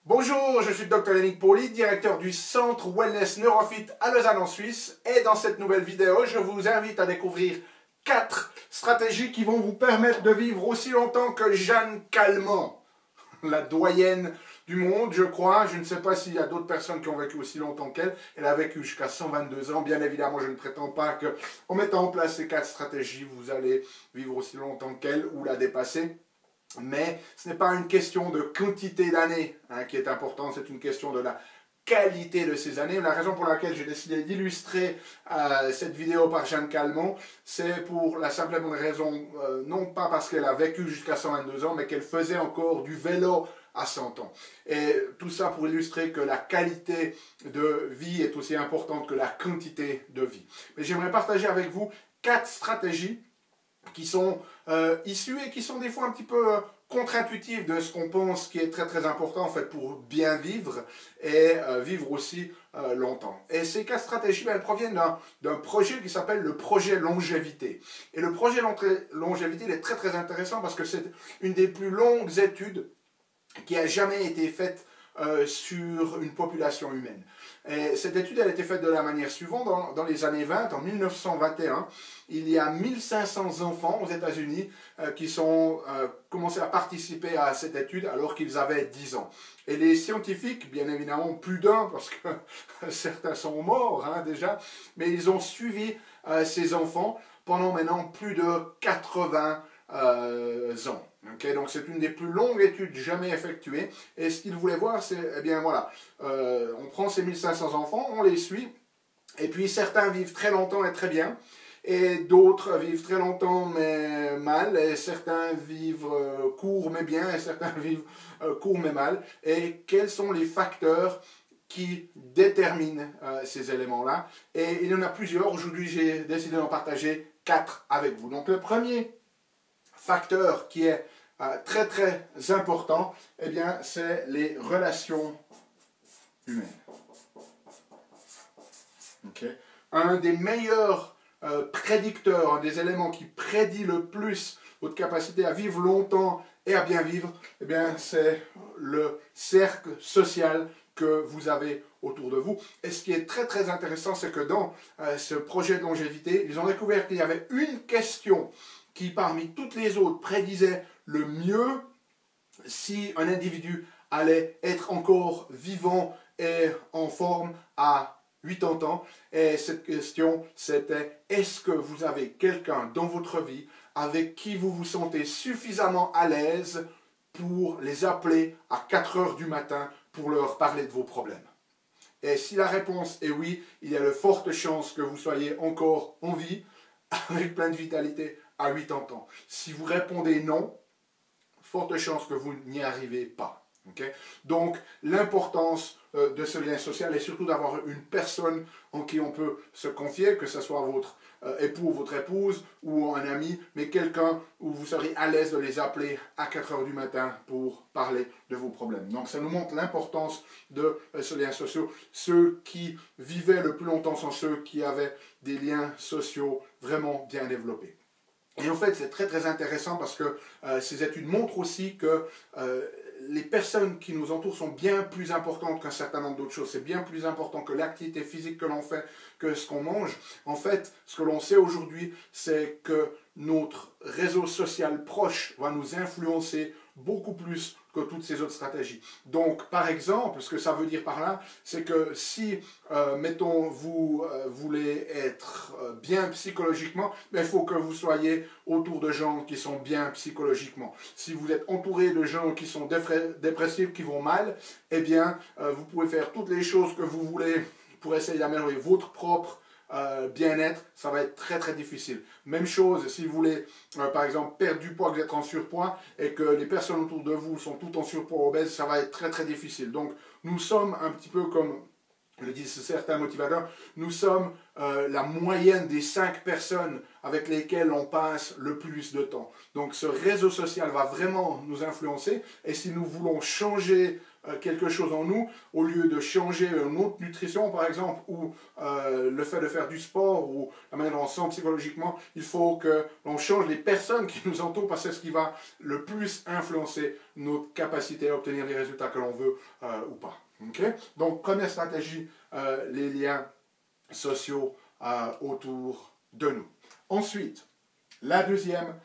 Bonjour, je suis le Dr Yannick Pauli, directeur du Centre Wellness Neurofit à Lausanne en Suisse. Et dans cette nouvelle vidéo, je vous invite à découvrir 4 stratégies qui vont vous permettre de vivre aussi longtemps que Jeanne Calment, la doyenne du monde, je crois. Je ne sais pas s'il y a d'autres personnes qui ont vécu aussi longtemps qu'elle. Elle a vécu jusqu'à 122 ans. Bien évidemment, je ne prétends pas qu'en mettant en place ces 4 stratégies, vous allez vivre aussi longtemps qu'elle ou la dépasser. Mais ce n'est pas une question de quantité d'années qui est importante, c'est une question de la qualité de ces années. La raison pour laquelle j'ai décidé d'illustrer cette vidéo par Jeanne Calment, c'est pour la simple et bonne raison, non pas parce qu'elle a vécu jusqu'à 122 ans, mais qu'elle faisait encore du vélo à 100 ans. Et tout ça pour illustrer que la qualité de vie est aussi importante que la quantité de vie. Mais j'aimerais partager avec vous 4 stratégies qui sont issues et qui sont des fois un petit peu contre-intuitives de ce qu'on pense qui est très très important en fait pour bien vivre et vivre aussi longtemps. Et ces 4 stratégies, elles proviennent d'un projet qui s'appelle le projet longévité. Et le projet longévité il est très très intéressant parce que c'est une des plus longues études qui a jamais été faite sur une population humaine. Et cette étude elle a été faite de la manière suivante. Dans les années 20, en 1921, il y a 1500 enfants aux États-Unis qui sont commencé à participer à cette étude alors qu'ils avaient 10 ans. Et les scientifiques, bien évidemment plus d'un, parce que certains sont morts déjà, mais ils ont suivi ces enfants pendant maintenant plus de 80 ans. Okay, donc c'est une des plus longues études jamais effectuées. Et ce qu'ils voulaient voir, c'est, eh bien voilà, on prend ces 1500 enfants, on les suit, et puis certains vivent très longtemps et très bien, et d'autres vivent très longtemps mais mal, et certains vivent court mais bien, et certains vivent court mais mal. Et quels sont les facteurs qui déterminent ces éléments-là? Et il y en a plusieurs. Aujourd'hui, j'ai décidé d'en partager 4 avec vous. Donc le premier facteur qui est très très important, eh bien, c'est les relations humaines. Okay. Un des meilleurs prédicteurs, un des éléments qui prédit le plus votre capacité à vivre longtemps et à bien vivre, eh bien, c'est le cercle social que vous avez autour de vous. Et ce qui est très très intéressant, c'est que dans ce projet de longévité, ils ont découvert qu'il y avait une question qui parmi toutes les autres prédisait le mieux si un individu allait être encore vivant et en forme à 80 ans. Et cette question, c'était: est-ce que vous avez quelqu'un dans votre vie avec qui vous vous sentez suffisamment à l'aise pour les appeler à 4 heures du matin pour leur parler de vos problèmes? Et si la réponse est oui, il y a de fortes chances que vous soyez encore en vie, avec plein de vitalité, à 80 ans. Si vous répondez non, forte chance que vous n'y arrivez pas. Okay? Donc, l'importance de ce lien social est surtout d'avoir une personne en qui on peut se confier, que ce soit votre époux ou votre épouse ou un ami, mais quelqu'un où vous serez à l'aise de les appeler à 4 heures du matin pour parler de vos problèmes. Donc, ça nous montre l'importance de ce lien social. Ceux qui vivaient le plus longtemps sont ceux qui avaient des liens sociaux vraiment bien développés. Et en fait, c'est très très intéressant parce que ces études montrent aussi que les personnes qui nous entourent sont bien plus importantes qu'un certain nombre d'autres choses. C'est bien plus important que l'activité physique que l'on fait, que ce qu'on mange. En fait, ce que l'on sait aujourd'hui, c'est que notre réseau social proche va nous influencer beaucoup plus que toutes ces autres stratégies. Donc, par exemple, ce que ça veut dire par là, c'est que si, mettons, vous voulez être bien psychologiquement, il faut que vous soyez autour de gens qui sont bien psychologiquement. Si vous êtes entouré de gens qui sont dépressifs, qui vont mal, eh bien, vous pouvez faire toutes les choses que vous voulez pour essayer d'améliorer votre propre bien-être, ça va être très très difficile. Même chose si vous voulez par exemple perdre du poids, que vous êtes en surpoids et que les personnes autour de vous sont toutes en surpoids obèses, ça va être très très difficile. Donc nous sommes un petit peu comme le disent certains motivateurs, nous sommes la moyenne des 5 personnes avec lesquelles on passe le plus de temps. Donc ce réseau social va vraiment nous influencer et si nous voulons changer quelque chose en nous, au lieu de changer notre nutrition par exemple, ou le fait de faire du sport, ou la manière dont on se sent psychologiquement, il faut que l'on change les personnes qui nous entourent, parce que c'est ce qui va le plus influencer notre capacité à obtenir les résultats que l'on veut ou pas. Okay? Donc première stratégie, les liens sociaux autour de nous. Ensuite, la deuxième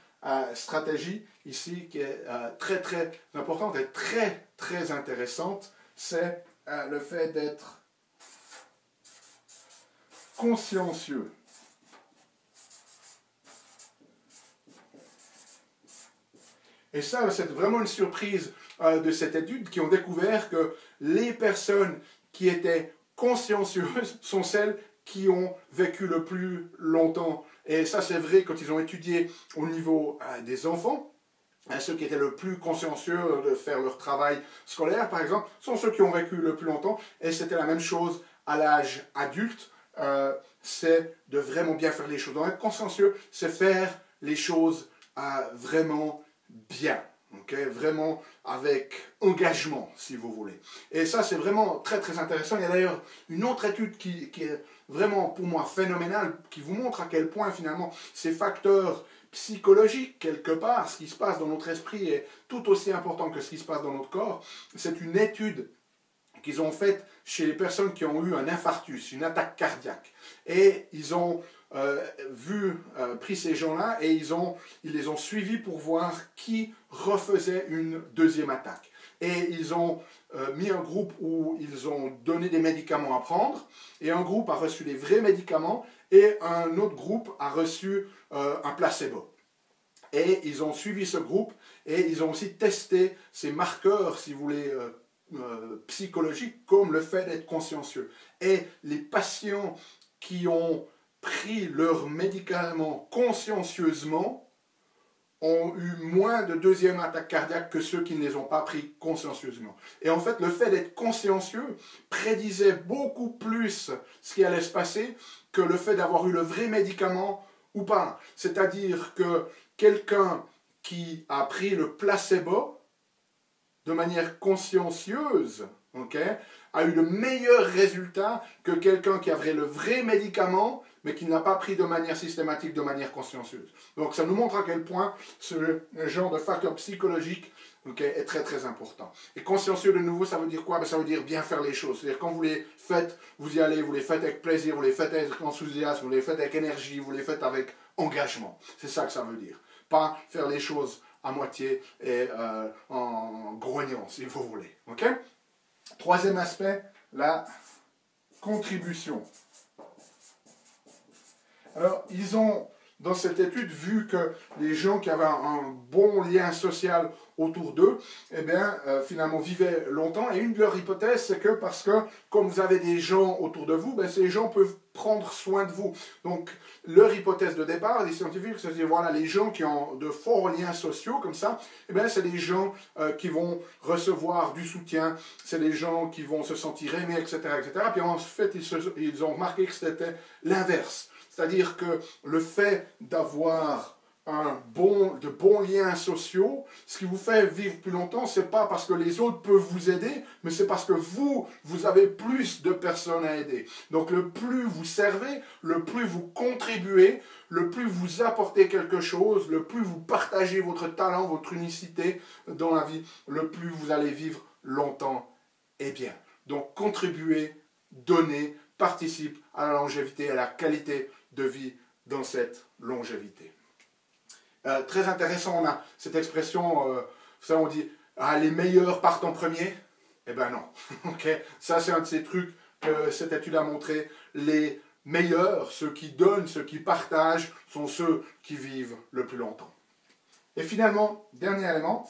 stratégie ici qui est très très importante et très très intéressante, c'est le fait d'être consciencieux. Et ça, c'est vraiment une surprise de cette étude, qui ont découvert que les personnes qui étaient consciencieuses sont celles qui ont vécu le plus longtemps. Et ça, c'est vrai quand ils ont étudié au niveau des enfants. Ceux qui étaient le plus consciencieux de faire leur travail scolaire, par exemple, sont ceux qui ont vécu le plus longtemps. Et c'était la même chose à l'âge adulte. C'est de vraiment bien faire les choses. Donc être consciencieux, c'est faire les choses vraiment bien. Okay? Vraiment avec engagement, si vous voulez. Et ça, c'est vraiment très très intéressant. Il y a d'ailleurs une autre étude qui est vraiment pour moi phénoménale, qui vous montre à quel point finalement ces facteurs psychologiques, quelque part, ce qui se passe dans notre esprit est tout aussi important que ce qui se passe dans notre corps. C'est une étude qu'ils ont faite chez les personnes qui ont eu un infarctus, une attaque cardiaque. Et ils ont pris ces gens-là et ils les ont suivis pour voir qui refaisait une deuxième attaque. Et ils ont mis un groupe où ils ont donné des médicaments à prendre, et un groupe a reçu les vrais médicaments, et un autre groupe a reçu un placebo. Et ils ont suivi ce groupe, et ils ont aussi testé ces marqueurs, si vous voulez, psychologiques, comme le fait d'être consciencieux. Et les patients qui ont pris leurs médicaments consciencieusement ont eu moins de deuxième attaque cardiaque que ceux qui ne les ont pas pris consciencieusement. Et en fait, le fait d'être consciencieux prédisait beaucoup plus ce qui allait se passer que le fait d'avoir eu le vrai médicament ou pas. C'est-à-dire que quelqu'un qui a pris le placebo de manière consciencieuse, okay, a eu de meilleurs résultats que quelqu'un qui avait le vrai médicament, mais qui ne l'a pas pris de manière systématique, de manière consciencieuse. Donc ça nous montre à quel point ce genre de facteur psychologique, okay, est très très important. Et consciencieux de nouveau, ça veut dire quoi? Ça veut dire bien faire les choses. C'est-à-dire quand vous les faites, vous y allez, vous les faites avec plaisir, vous les faites avec enthousiasme, vous les faites avec énergie, vous les faites avec engagement. C'est ça que ça veut dire. Pas faire les choses à moitié et en grognant, si vous voulez. Okay? Troisième aspect, la contribution. Alors, ils ont, dans cette étude, vu que les gens qui avaient un bon lien social autour d'eux, eh bien, finalement, vivaient longtemps. Et une de leurs hypothèses, c'est que parce que, comme vous avez des gens autour de vous, ben, ces gens peuvent prendre soin de vous. Donc, leur hypothèse de départ, les scientifiques se disent, voilà, les gens qui ont de forts liens sociaux, comme ça, eh bien, c'est des gens qui vont recevoir du soutien, c'est des gens qui vont se sentir aimés, etc., etc. Puis en fait, ils ont remarqué que c'était l'inverse. C'est-à-dire que le fait d'avoir de bons liens sociaux, ce qui vous fait vivre plus longtemps, ce n'est pas parce que les autres peuvent vous aider, mais c'est parce que vous avez plus de personnes à aider. Donc le plus vous servez, le plus vous contribuez, le plus vous apportez quelque chose, le plus vous partagez votre talent, votre unicité dans la vie, le plus vous allez vivre longtemps et bien. Donc contribuez, donnez, participe à la longévité, à la qualité de vie dans cette longévité. Très intéressant, on a cette expression, ça on dit, ah, les meilleurs partent en premier. Eh bien non. Okay? Ça c'est un de ces trucs que cette étude a montré. Les meilleurs, ceux qui donnent, ceux qui partagent, sont ceux qui vivent le plus longtemps. Et finalement, dernier élément,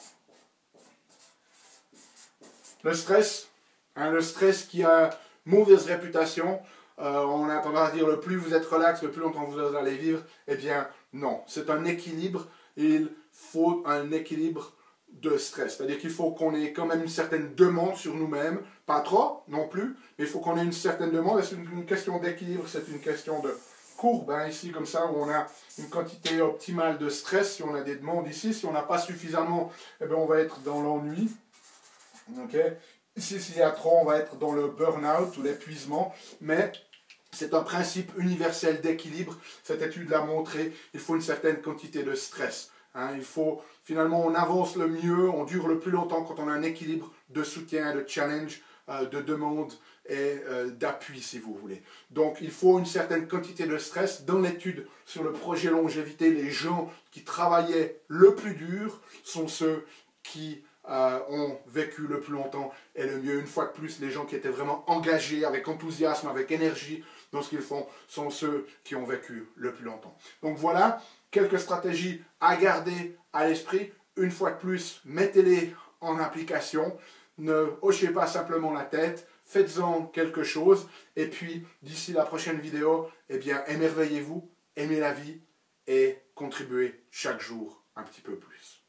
le stress. Hein, le stress qui a mauvaise réputation. On a tendance à dire le plus vous êtes relax, le plus longtemps vous allez vivre. Eh bien, non. C'est un équilibre. Il faut un équilibre de stress. C'est-à-dire qu'il faut qu'on ait quand même une certaine demande sur nous-mêmes. Pas trop, non plus, mais il faut qu'on ait une certaine demande. C'est une question d'équilibre, c'est une question de courbe. Hein, ici, comme ça, où on a une quantité optimale de stress. Si on a des demandes ici, si on n'a pas suffisamment, eh bien, on va être dans l'ennui. Okay. Si s'il y a trop, on va être dans le burn-out ou l'épuisement, mais c'est un principe universel d'équilibre. Cette étude l'a montré, il faut une certaine quantité de stress. Hein, il faut, finalement, on avance le mieux, on dure le plus longtemps quand on a un équilibre de soutien, de challenge, de demande et d'appui, si vous voulez. Donc, il faut une certaine quantité de stress. Dans l'étude sur le projet longévité, les gens qui travaillaient le plus dur sont ceux qui ont vécu le plus longtemps et le mieux. Une fois de plus, les gens qui étaient vraiment engagés, avec enthousiasme, avec énergie dans ce qu'ils font, sont ceux qui ont vécu le plus longtemps. Donc voilà, quelques stratégies à garder à l'esprit. Une fois de plus, mettez-les en application. Ne hochez pas simplement la tête. Faites-en quelque chose. Et puis, d'ici la prochaine vidéo, eh bien, émerveillez-vous, aimez la vie et contribuez chaque jour un petit peu plus.